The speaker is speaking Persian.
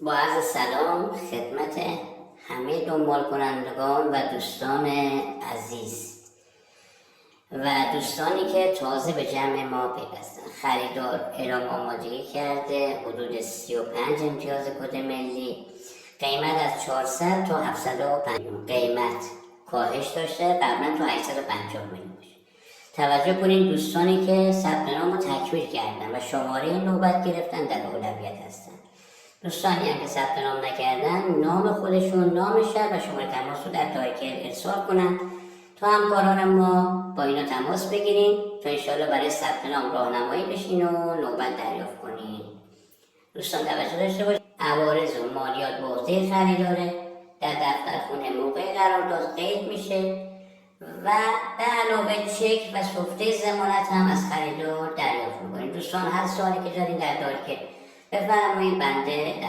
با عرض سلام خدمت همه دنبال کنندگان و دوستان عزیز و دوستانی که تازه به جمع ما پیوستن. خریدار اعلام آمادگی کرده حدود 35 امتیاز کد ملی، قیمت از 400 تا 750 قیمت کاهش داشته، قبلا تا 850 میلیون باشه. توجه کنید دوستانی که ثبت نام رو تکمیل کردن و شماره نوبت گرفتن در اولویت هستن. دوستانی هم که ثبت نام نکردن نام خودشون، نام شهر و شماره تماس رو در تایکل ارسال کنن تا همکاران ما با اینا تماس بگیریم تا انشالله برای ثبت نام راهنمایی بشین و نوبت دریافت کنین. دوستان توجه داشته باشید عوارض و مالیات به عهده خریداره در دفتر خونه موقع قرارداد قید میشه و به علاوه چک و سفته ضمانت هم از خریدار دریافت میکنیم. دوستان هر سوالی که دارین در تایکل بفرمایید، بنده